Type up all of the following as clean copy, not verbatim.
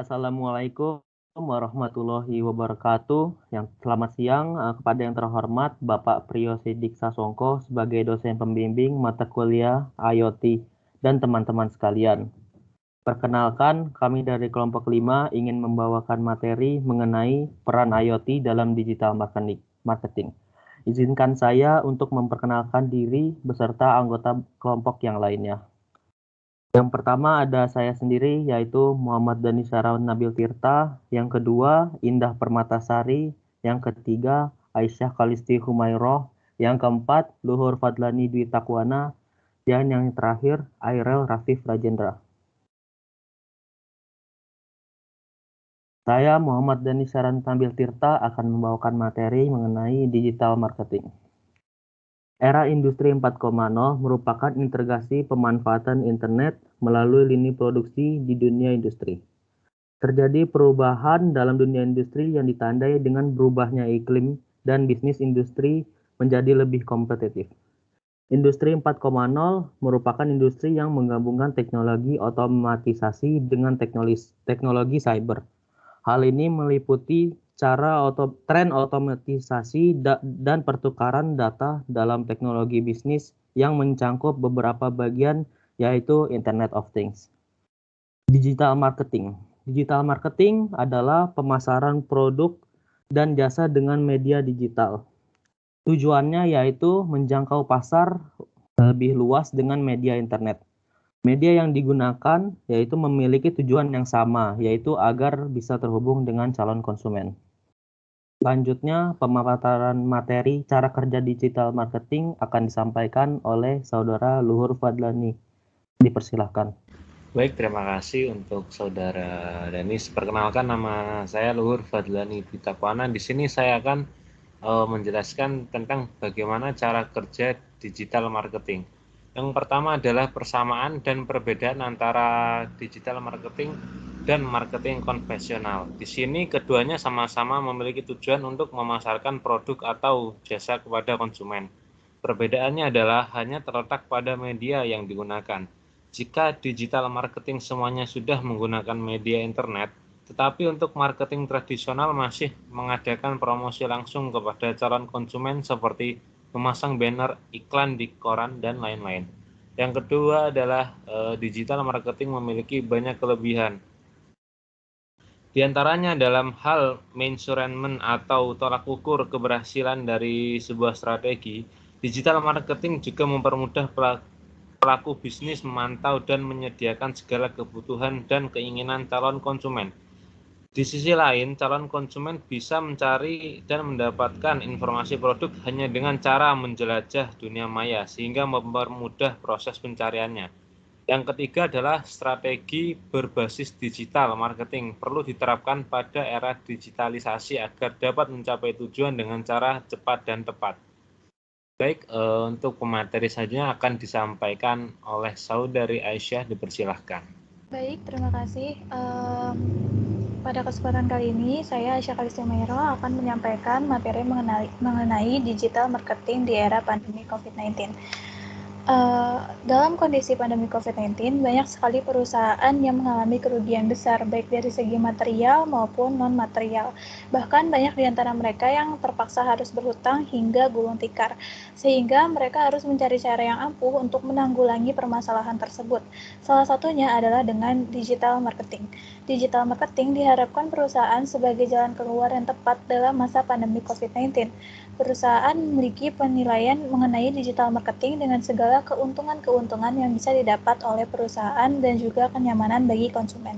Assalamualaikum warahmatullahi wabarakatuh. Selamat siang kepada yang terhormat Bapak Priyo Sidik Sasongko sebagai dosen pembimbing mata kuliah IoT dan teman-teman sekalian. Perkenalkan, kami dari kelompok 5 ingin membawakan materi mengenai peran IoT dalam digital marketing. Izinkan saya untuk memperkenalkan diri beserta anggota kelompok yang lainnya. Yang pertama ada saya sendiri, yaitu Muhammad Dani Syarawan Nabil Tirta. Yang kedua, Indah Permatasari. Yang ketiga, Aisyah Kalisti Humayroh. Yang keempat, Luhur Fadlani Dwi Takwana. Dan yang terakhir, Airel Rafif Rajendra. Saya Muhammad Dani Syarawan Nabil Tirta akan membawakan materi mengenai digital marketing. Era industri 4.0 merupakan integrasi pemanfaatan internet melalui lini produksi di dunia industri. Terjadi perubahan dalam dunia industri yang ditandai dengan berubahnya iklim dan bisnis industri menjadi lebih kompetitif. Industri 4.0 merupakan industri yang menggabungkan teknologi otomatisasi dengan teknologi cyber. Hal ini meliputi tren otomatisasi dan pertukaran data dalam teknologi bisnis yang mencangkup beberapa bagian, yaitu Internet of Things. Digital marketing. Digital marketing adalah pemasaran produk dan jasa dengan media digital. Tujuannya yaitu menjangkau pasar lebih luas dengan media internet. Media yang digunakan yaitu memiliki tujuan yang sama, yaitu agar bisa terhubung dengan calon konsumen. Selanjutnya, pemaparan materi cara kerja digital marketing akan disampaikan oleh Saudara Luhur Fadlani. Dipersilahkan. Baik, terima kasih untuk Saudara Danis. Perkenalkan, nama saya Luhur Fadlani Dwi Takwana. Di sini saya akan menjelaskan tentang bagaimana cara kerja digital marketing. Yang pertama adalah persamaan dan perbedaan antara digital marketing dan marketing konvensional. Di sini keduanya sama-sama memiliki tujuan untuk memasarkan produk atau jasa kepada konsumen. Perbedaannya adalah hanya terletak pada media yang digunakan. Jika digital marketing semuanya sudah menggunakan media internet, tetapi untuk marketing tradisional masih mengadakan promosi langsung kepada calon konsumen seperti memasang banner, iklan di koran, dan lain-lain. Yang kedua adalah digital marketing memiliki banyak kelebihan. Di antaranya dalam hal measurement atau tolak ukur keberhasilan dari sebuah strategi, digital marketing juga mempermudah pelaku bisnis memantau dan menyediakan segala kebutuhan dan keinginan calon konsumen. Di sisi lain, calon konsumen bisa mencari dan mendapatkan informasi produk hanya dengan cara menjelajah dunia maya, sehingga mempermudah proses pencariannya. Yang ketiga adalah strategi berbasis digital marketing perlu diterapkan pada era digitalisasi agar dapat mencapai tujuan dengan cara cepat dan tepat. Baik, untuk pemateri saja akan disampaikan oleh Saudari Aisyah, dipersilahkan. Baik, terima kasih. Pada kesempatan kali ini, saya Aisyah Kalisti Humayroh akan menyampaikan materi mengenai digital marketing di era pandemi COVID-19. Dalam kondisi pandemi COVID-19, banyak sekali perusahaan yang mengalami kerugian besar, baik dari segi material maupun non-material. Bahkan banyak di antara mereka yang terpaksa harus berhutang hingga gulung tikar, sehingga mereka harus mencari cara yang ampuh untuk menanggulangi permasalahan tersebut. Salah satunya adalah dengan digital marketing. Digital marketing diharapkan perusahaan sebagai jalan keluar yang tepat dalam masa pandemi COVID-19. Perusahaan memiliki penilaian mengenai digital marketing dengan segala keuntungan-keuntungan yang bisa didapat oleh perusahaan dan juga kenyamanan bagi konsumen.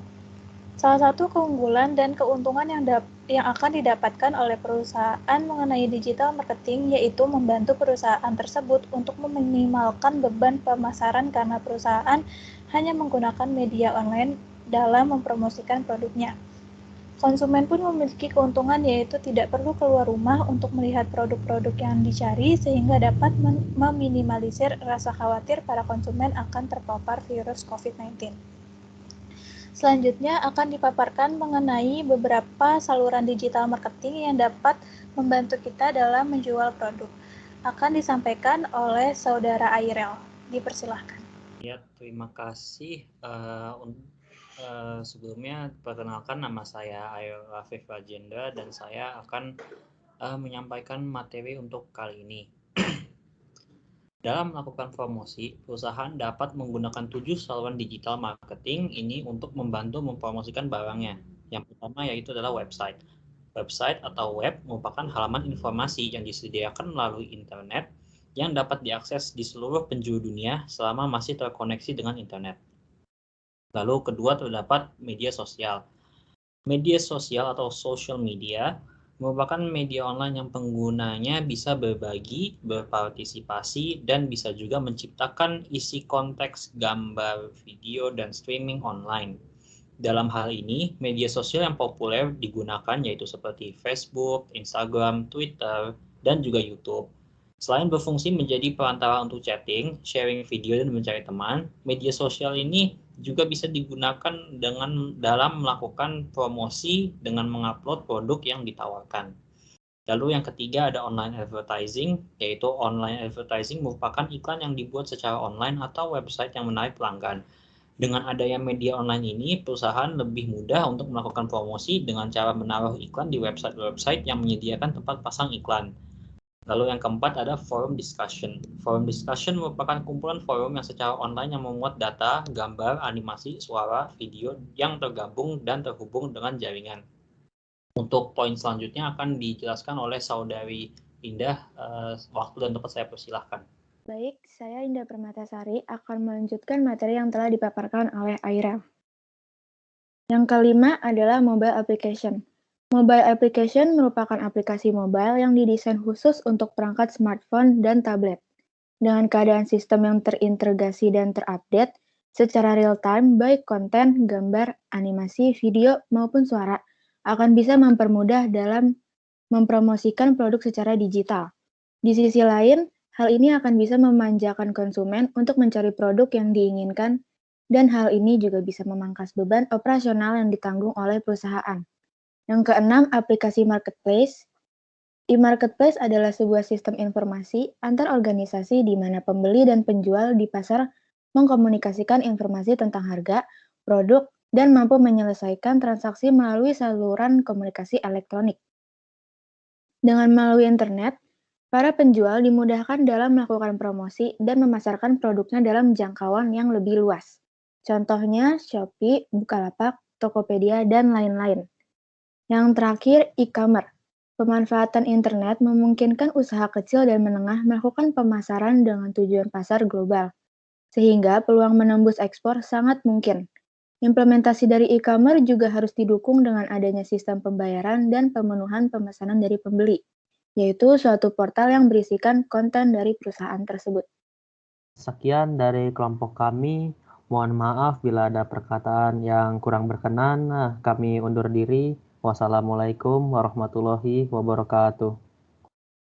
Salah satu keunggulan dan keuntungan yang akan didapatkan oleh perusahaan mengenai digital marketing yaitu membantu perusahaan tersebut untuk meminimalkan beban pemasaran karena perusahaan hanya menggunakan media online dalam mempromosikan produknya. Konsumen pun memiliki keuntungan yaitu tidak perlu keluar rumah untuk melihat produk-produk yang dicari sehingga dapat meminimalisir rasa khawatir para konsumen akan terpapar virus COVID-19. Selanjutnya akan dipaparkan mengenai beberapa saluran digital marketing yang dapat membantu kita dalam menjual produk. Akan disampaikan oleh Saudara Airel. Dipersilahkan. Ya, terima kasih Sebelumnya, perkenalkan nama saya Ayo Rafif Rajendra dan saya akan menyampaikan materi untuk kali ini. Dalam melakukan promosi, perusahaan dapat menggunakan 7 saluran digital marketing ini untuk membantu mempromosikan barangnya. Yang pertama yaitu adalah website. Website atau web merupakan halaman informasi yang disediakan melalui internet yang dapat diakses di seluruh penjuru dunia selama masih terkoneksi dengan internet. Lalu kedua terdapat media sosial. Media sosial atau social media merupakan media online yang penggunanya bisa berbagi, berpartisipasi, dan bisa juga menciptakan isi konteks, gambar, video, dan streaming online. Dalam hal ini, media sosial yang populer digunakan yaitu seperti Facebook, Instagram, Twitter, dan juga YouTube. Selain berfungsi menjadi perantara untuk chatting, sharing video, dan mencari teman, media sosial ini juga bisa digunakan dalam melakukan promosi dengan mengupload produk yang ditawarkan. Lalu yang ketiga ada online advertising, yaitu online advertising merupakan iklan yang dibuat secara online atau website yang menarik pelanggan. Dengan adanya media online ini, perusahaan lebih mudah untuk melakukan promosi dengan cara menaruh iklan di website-website yang menyediakan tempat pasang iklan. Lalu yang keempat ada forum discussion. Forum discussion merupakan kumpulan forum yang secara online yang memuat data, gambar, animasi, suara, video yang tergabung dan terhubung dengan jaringan. Untuk poin selanjutnya akan dijelaskan oleh Saudari Indah. Waktu dan tempat saya persilahkan. Baik, saya Indah Permatasari akan melanjutkan materi yang telah dipaparkan oleh Aira. Yang kelima adalah mobile application. Mobile application merupakan aplikasi mobile yang didesain khusus untuk perangkat smartphone dan tablet. Dengan keadaan sistem yang terintegrasi dan terupdate secara real-time, baik konten, gambar, animasi, video, maupun suara, akan bisa mempermudah dalam mempromosikan produk secara digital. Di sisi lain, hal ini akan bisa memanjakan konsumen untuk mencari produk yang diinginkan, dan hal ini juga bisa memangkas beban operasional yang ditanggung oleh perusahaan. Yang keenam, aplikasi marketplace. E-marketplace adalah sebuah sistem informasi antar organisasi di mana pembeli dan penjual di pasar mengkomunikasikan informasi tentang harga, produk, dan mampu menyelesaikan transaksi melalui saluran komunikasi elektronik. Dengan melalui internet, para penjual dimudahkan dalam melakukan promosi dan memasarkan produknya dalam jangkauan yang lebih luas. Contohnya Shopee, Bukalapak, Tokopedia, dan lain-lain. Yang terakhir, e-commerce. Pemanfaatan internet memungkinkan usaha kecil dan menengah melakukan pemasaran dengan tujuan pasar global, sehingga peluang menembus ekspor sangat mungkin. Implementasi dari e-commerce juga harus didukung dengan adanya sistem pembayaran dan pemenuhan pemesanan dari pembeli, yaitu suatu portal yang berisikan konten dari perusahaan tersebut. Sekian dari kelompok kami. Mohon maaf bila ada perkataan yang kurang berkenan. Kami undur diri. Wassalamualaikum warahmatullahi wabarakatuh.